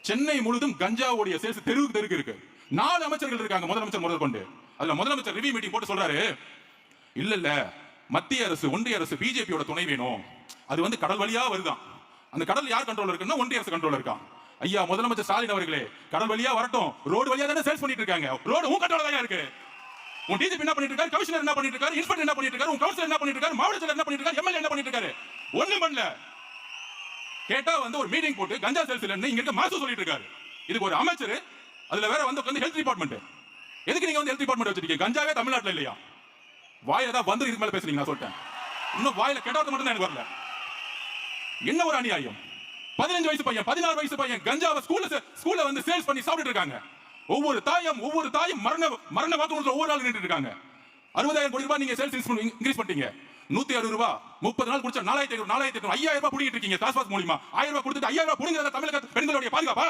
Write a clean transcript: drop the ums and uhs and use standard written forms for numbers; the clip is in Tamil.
சென்னை முழுதும் கஞ்சாவுடைய சேல்ஸ் தெருவுக்கு தெருக்கு இருக்கு. 4 அமைச்சர்கள் இருக்காங்க முதலமைச்சர் முதல் கொண்டு. அதுல முதலமைச்சர் ரிவ்யூ மீட்டிங் போட்டு சொல்றாரு, இல்ல மத்திய அரசு ஒன்றிய அரசு பிஜேபியோட துணை வேணும். அது வந்து கடல் வழியா வருதான். அந்த கடல் யார் கண்ட்ரோல் இருக்குன்னா ஒன்றிய அரசு கண்ட்ரோல் இருக்கா. ஐயா முதலமைச்சர் ஸ்டாலின் அவர்களே, கடல் வழியா வரட்டும், ரோடு வழியா தானே சேல்ஸ் பண்ணிட்டு இருக்காங்க. ரோடு உன் கண்ட்ரோல் தான் இருக்கு. உன் டிஜிபி என்ன பண்ணிட்டு இருக்காரு, கமிஷனர் என்ன பண்ணிட்டு இருக்காரு, இன்ஸ்பெக்டர் என்ன பண்ணிட்டு இருக்காரு, உன் கவுன்சிலர் என்ன பண்ணிட்டு இருக்காரு, மாவட்ட செயலர் என்ன பண்ணிட்டு இருக்காரு, எம்எல்ஏ என்ன பண்ணிட்டு இருக்காரு, ஒண்ணும் பண்ணல. கேட்டா வந்து ஒரு மீட்டிங் போட்டு கஞ்சா சேல்ஸ் இல்லன்னு இங்க இருக்க மாசு சொல்லிட்டு இருக்காரு. இதுக்கு ஒரு அமைச்சர், அதுல வேற வந்து உட்கார்ந்து ஹெல்த் டிபார்ட்மெண்ட். எதுக்கு நீங்க வந்து ஹெல்த் டிபார்ட்மெண்ட் வச்சிருக்கீங்க? கஞ்சாவே தமிழ்நாட்டுல இல்லையா? வாயில தான் வந்து இதுக்கு மேல பேசுறீங்க. நான் சொல்லிட்டேன், இன்னும் வாயில கேட்டது மட்டும் தான் எனக்கு வரல. என்ன ஒரு அநியாயம். 15 வயசு பையன் 16 வயசு பையன் கஞ்சாவை ஸ்கூல்ல வந்து சேல்ஸ் பண்ணி சாப்பிட்டு இருக்காங்க. ஒவ்வொரு தாயும் மரண வாக்குமூலத்துல ஒவ்வொரு நாள் நின்று இருக்காங்க. 60,000 கோடி ரூபாய் நீங்க சேல்ஸ் இன்க்ரீஸ் பண்ணிட்டீங்க. 160 ரூபாய் 30 நாள் குடிச்சா 4,500 5000 ரூபாய் புடிங்கிட்டு இருக்கீங்க. டாஸ்மாக் மூலமா 1000 ரூபாய் கொடுத்துட்டு 5000 ரூபாய் புடிங்கறத தமிழக பெண்களுடைய பாதுகாப்பா?